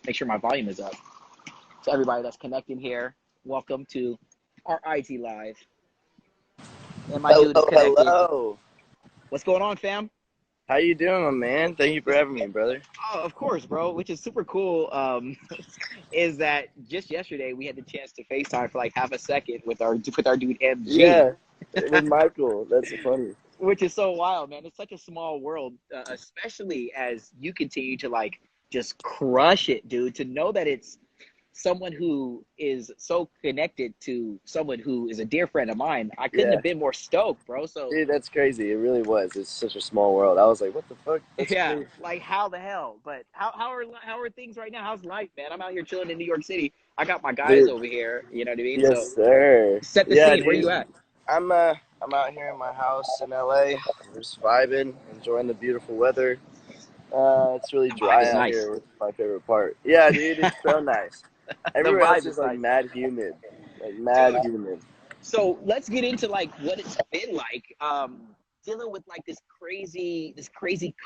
make sure my volume is up. To everybody that's connecting here, welcome to our IT Live. And my dude is Hello, connected. hello. What's going on, fam? How you doing, my man? Thank you for having me, brother. Oh, of course, bro. Which is super cool. Is that just yesterday we had the chance to FaceTime for like half a second with our dude MG, Yeah, with Michael. That's funny. which is so wild, man. It's such a small world, especially as you continue to like just crush it, dude. To know that it's someone who is so connected to someone who is a dear friend of mine, I couldn't Yeah, have been more stoked, bro. So dude, that's crazy. It really was. It's such a small world. I was like, what the fuck? That's yeah, crazy. like how the hell? But how are things right now? How's life, man? I'm out here chilling in New York City. I got my guys Dude, over here. You know what I mean? yes, So sir. set the Yeah, scene. Where you dude. at? I'm out here in my house in LA. We're just vibing, enjoying the beautiful weather. It's really The vibe dry is out nice. here, which is my favorite part. Yeah, dude, it's so nice. The Everywhere else vibe is is like nice, mad humid. Like mad dude. humid. So let's get into like what it's been like dealing with like this crazy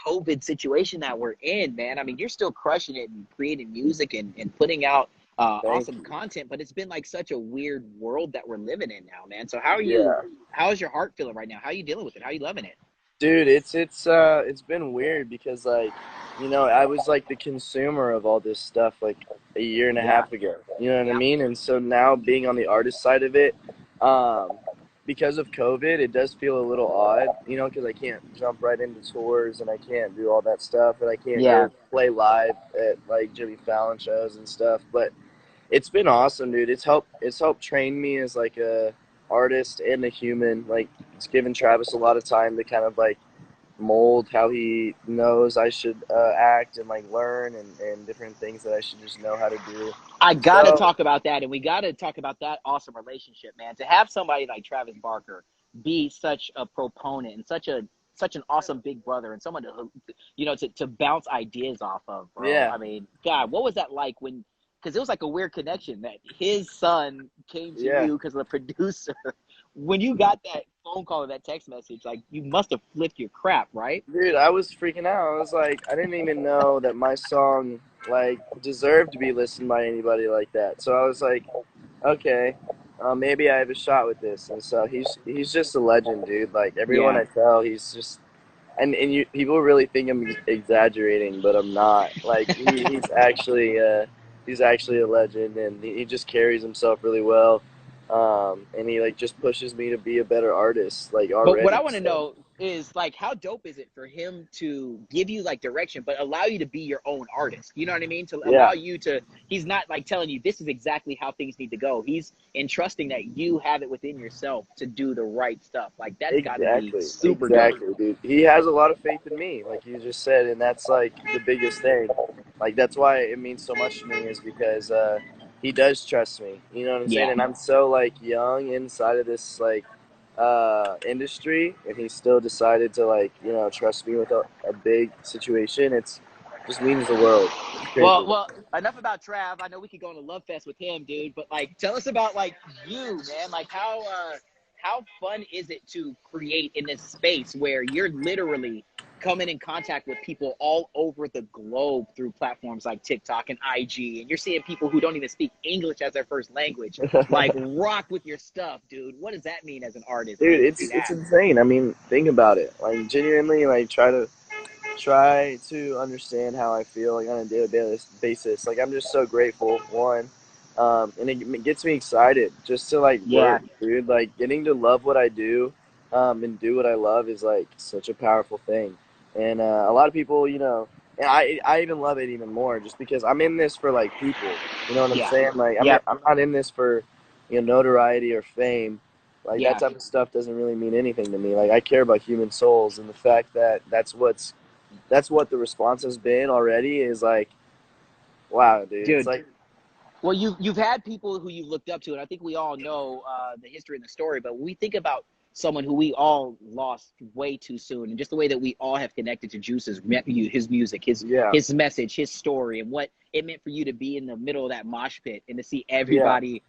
COVID situation that we're in, man. I mean, you're still crushing it and creating music and putting out Thank awesome you. content, but it's been like such a weird world that we're living in now, man. So Yeah. how's your heart feeling right now? How are you dealing with it? How are you loving it? Dude, it's been weird because like, I was like the consumer of all this stuff like a year and a Yeah. half ago. You know what I Yeah. mean? And so now being on the artist side of it, um, because of COVID, it does feel a little odd, because I can't jump right into tours and I can't do all that stuff and I can't Yeah. go play live at like Jimmy Fallon shows and stuff. But it's been awesome, dude. It's helped train me as like a artist and a human. Like it's given Travis a lot of time to kind of like mold how he knows I should act and like learn and different things that I should just know how to do. I gotta So talk about that, and we gotta talk about that awesome relationship, man. To have somebody like Travis Barker be such a proponent and such an awesome big brother and someone to to bounce ideas off of, bro. yeah, I mean, God, what was that like when? Because it was like a weird connection that his son came to yeah, you because of the producer. When you got that phone call or that text message, like you must have flipped your crap, right? dude, I was freaking out. I was like, I didn't even know that my song like deserved to be listened by anybody like that. So I was like, okay, maybe I have a shot with this. And so he's just a legend, dude. Like everyone Yeah. I tell, he's just and people really think I'm exaggerating, but I'm not. Like he's actually a legend, and he just carries himself really well. And he like just pushes me to be a better artist, like But what already. I want to So know is like how dope is it for him to give you like direction but allow you to be your own artist? You know what I mean? To allow yeah, you to he's not like telling you this is exactly how things need to go. He's entrusting that you have it within yourself to do the right stuff. Like that's got to be exactly, super dope. exactly, dude. He has a lot of faith in me, like you just said, and that's like the biggest thing. Like that's why it means so much to me is because he does trust me. You know what I'm saying? Yeah. And I'm so like young inside of this like industry, and he still decided to like trust me with a big situation. It's just means the world. It's crazy. Well, enough about Trav. I know we could go on a love fest with him, dude. But like, tell us about like you, man. Like how fun is it to create in this space where you're literally coming in contact with people all over the globe through platforms like TikTok and IG, and you're seeing people who don't even speak English as their first language, like rock with your stuff, dude. What does that mean as an artist, Dude, man? To see it's that? insane. I mean, think about it. Like genuinely, like try to understand how I feel like on a daily basis. Like I'm just so grateful. One, and it gets me excited just to like Yeah, work, dude. Like getting to love what I do, and do what I love is like such a powerful thing. And a lot of people, and I even love it even more just because I'm in this for like people. You know what I'm yeah, saying? Like yeah, I'm not in this for notoriety or fame. Like that yeah. type of stuff doesn't really mean anything to me. Like I care about human souls, and the fact that that's what the response has been already is like, wow, dude. It's Dude, like, well, you've had people who you've looked up to, and I think we all know the history and the story. But when we think about someone who we all lost way too soon, and just the way that we all have connected to Juice's his music, yeah, his message, his story, and what it meant for you to be in the middle of that mosh pit and to see yeah, everybody,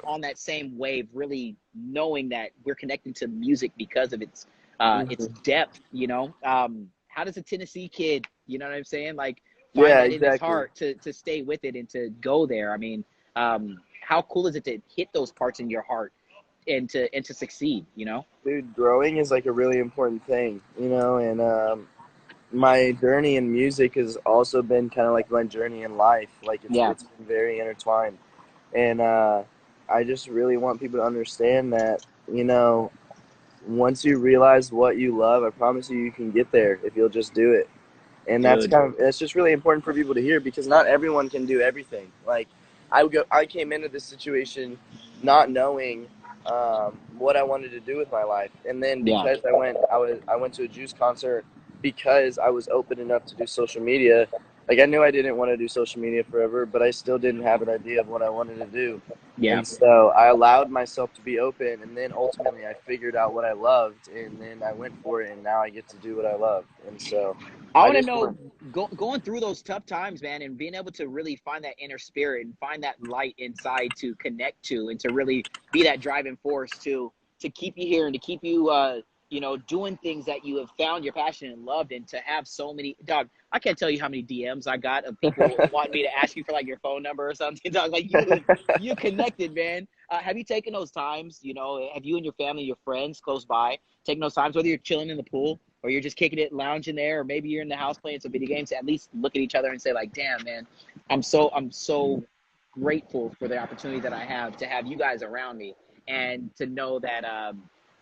on that same wave, really knowing that we're connected to music because of its hmm depth. How does a Tennessee kid, you know what I'm saying, like find Yeah, that in his exactly. heart to stay with it and to go there. I mean, how cool is it to hit those parts in your heart and to succeed, you know? Dude, growing is like a really important thing, you know, and my journey in music has also been kind of like my journey in life. Like Yeah, it's been very intertwined, and I just really want people to understand that, you know, once you realize what you love, I promise you, you can get there if you'll just do it. And dude. that's just really important for people to hear because not everyone can do everything. Like I came into this situation not knowing what I wanted to do with my life, and then Yeah, because I went to a Juice concert because I was open enough to do social media. Like I knew I didn't want to do social media forever, but I still didn't have an idea of what I wanted to do. yeah. And so I allowed myself to be open, and then ultimately I figured out what I loved, and then I went for it, and now I get to do what I love. And so I I want to just know want, going through those tough times, man, and being able to really find that inner spirit and find that light inside to connect to and to really be that driving force to keep you here and to keep you you know, doing things that you have found your passion and loved, and to have so many, dog, I can't tell you how many DMs I got of people wanting me to ask you for like your phone number or something, dog. Like you connected, man. Have you taken those times, you know, have you and your family, your friends close by, taking those times, whether you're chilling in the pool or you're just kicking it, lounging there, or maybe you're in the house playing some video games, to at least look at each other and say like, damn, man, I'm so grateful for the opportunity that I have to have you guys around me and to know that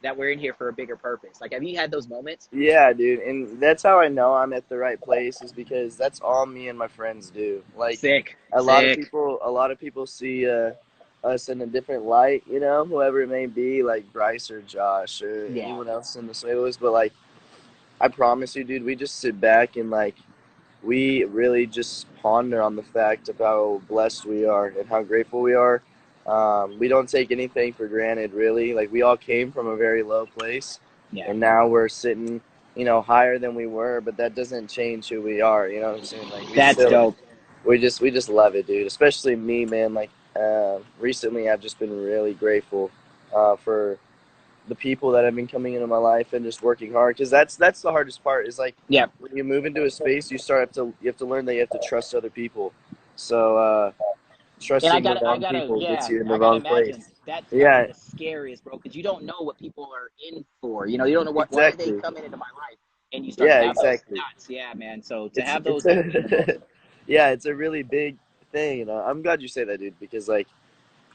that we're in here for a bigger purpose. Like, have you had those moments? yeah, dude, and that's how I know I'm at the right place is because that's all me and my friends do. Like Sick, sick. a lot of people see us in a different light, you know, whoever it may be, like Bryce or Josh or Yeah, anyone else in the Suelos, but like I promise you, dude, we just sit back and like we really just ponder on the fact of how blessed we are and how grateful we are. We don't take anything for granted, really. Like we all came from a very low place, yeah. and now we're sitting, you know, higher than we were. But that doesn't change who we are. You know what I'm saying? Like That's dope. we just love it, dude. Especially me, man. Like recently, I've just been really grateful for the people that have been coming into my life and just working hard because that's the hardest part is like Yeah. when you move into a space you have to learn that you have to trust other people, so And trusting the I wrong gotta, people gets yeah, you in the I gotta wrong imagine place. that's gotta be Yeah, the scariest, bro, because you don't know what people are in for. You know, you don't know what, why are they exactly. coming into my life, and you start to Yeah, have those exactly. doubts. Yeah, man. So to have It's those type of people, a yeah, it's a really big thing, you know. I'm glad you say that, dude, because like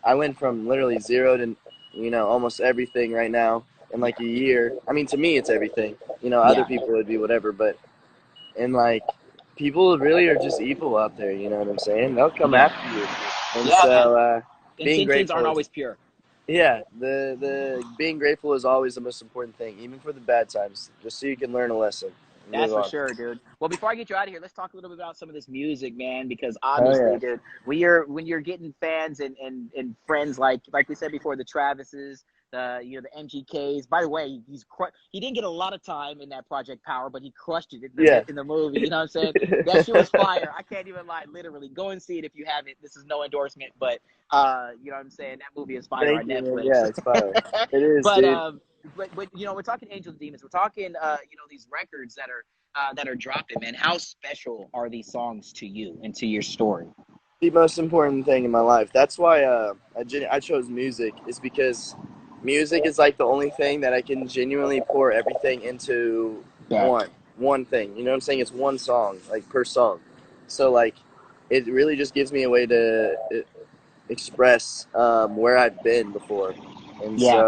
I went from literally zero to, you know, almost everything right now in yeah, like a year. I mean, to me, it's everything. You know, other yeah, people would be whatever, but and like people really are just evil out there. You know what I'm saying? They'll come yeah, after you, and yeah, man. so being Intentions grateful aren't is always pure. yeah. The being grateful is always the most important thing, even for the bad times, just so you can learn a lesson and That's move for on. sure, dude. Well, before I get you out of here, let's talk a little bit about some of this music, man, because Oh obviously, yeah, dude, when you're getting fans and friends like we said before, the Travises, the you know the MGKs. By the way, he didn't get a lot of time in that Project Power, but he crushed it yeah. in the movie. You know what I'm saying? That shit was fire. I can't even lie. Literally, go and see it if you haven't. This is no endorsement, but you know what I'm saying. That movie is fire Thank on you, man. Netflix. Yeah, it's fire. It is, but dude. um, but you know, we're talking Angels and Demons. We're talking you know, these records that are dropping, man. How special are these songs to you and to your story? The most important thing in my life. That's why I chose music. Is because music is like the only thing that I can genuinely pour everything into Yeah. one thing. You know what I'm saying? It's one song, like per song. So like, it really just gives me a way to express where I've been before, and Yeah.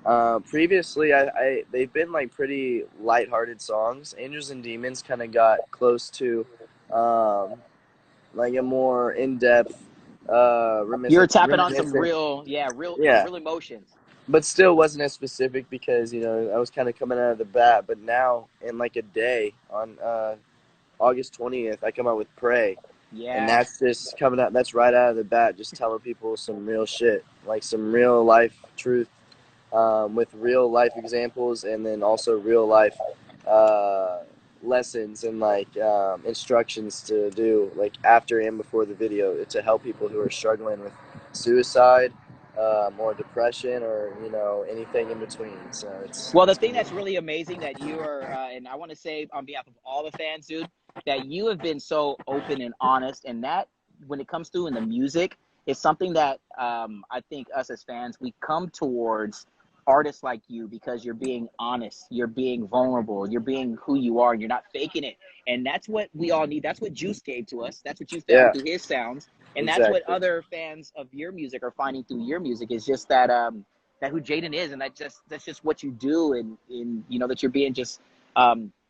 so previously they've been like pretty lighthearted songs. Angels and Demons kind of got close to. Um, like a more in-depth You're tapping on some reminiscent, real, yeah, yeah, real emotions. but still wasn't as specific because you know I was kind of coming out of the bat. But now in like a day on August 20th, I come out with Pray, and Yeah. that's just coming out. That's right out of the bat, just telling people some real shit, like some real life truth, with real life examples, and then also real life uh, lessons and like instructions to do like after and before the video to help people who are struggling with suicide, or depression, or you know anything in between. So Well, the it's thing been that's really amazing that you are, and I want to say on behalf of all the fans, dude, that you have been so open and honest, and that when it comes through in the music, it's something that I think us as fans, we come towards artists like you because you're being honest, you're being vulnerable, you're being who you are, and you're not faking it. And that's what we all need. That's what Juice gave to us. That's what you found Yeah, through his sounds, and that's what exactly. other fans of your music are finding through your music. Is just that that who Jaden is, and that's just what you do, and you know that you're being just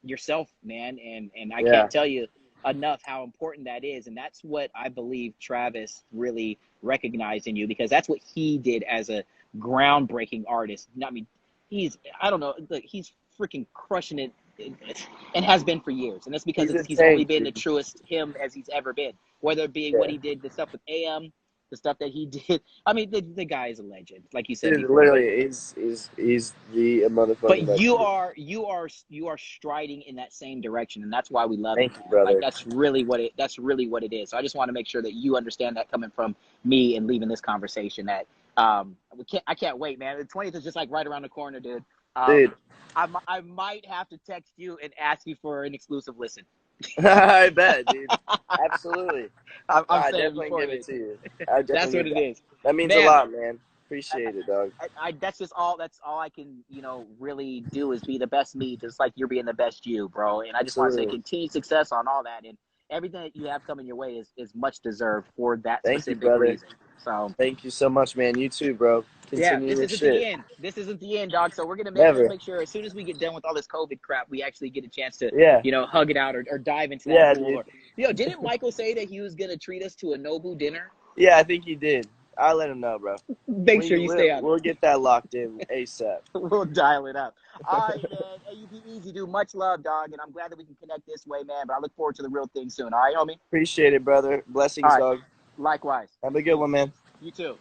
yourself, man. And I Yeah, can't tell you enough how important that is, and that's what I believe Travis really recognized in you, because that's what he did as a groundbreaking artist. I mean, I don't know, look, he's freaking crushing it, and has been for years, and that's because he's a he's only tank, been the dude. truest him as he's ever been, whether it be what Yeah, he did, the stuff with AM, the stuff that he did. I mean, the guy is a legend, like you said dude. before. But Literally, he's the motherfucking you legend. are striding in that same direction, and that's why we love you, Thank you, man. Like brother. that's really what it is. So I just want to make sure that you understand that coming from me and leaving this conversation, that I can't wait, man. The 20th is just like right around the corner, dude. Dude, I might have to text you and ask you for an exclusive listen. I bet, dude. Absolutely. No, I'm I saying definitely before give it then. to you. I That's definitely what give it that. is, That means a man. lot, man. Appreciate it, dog. That's just all. That's all I can, really do is be the best me, just like you're being the best you, bro. And I just want to say Absolutely. continued success on all that, and everything that you have coming your way is much deserved for that Thank you, specific brother. reason. So Thank you so much, man. You too, bro. yeah, Continue this your isn't the shit. end. This isn't the end, dog. So we're gonna let's Never. make sure as soon as we get done with all this COVID crap, we actually get a chance to, Yeah. hug it out, or dive into that Yeah, pool. dude. Or didn't Michael say that he was gonna treat us to a Nobu dinner? Yeah, I think you did. I'll let him know, bro. Make sure you stay on it. We'll get that locked in ASAP. We'll dial it up. All right, man. Hey, you be easy, dude. Much love, dog. And I'm glad that we can connect this way, man. But I look forward to the real thing soon. All right, homie? Appreciate it, brother. All Blessings, right. dog. Likewise. Have a good Peace. one, man. You too.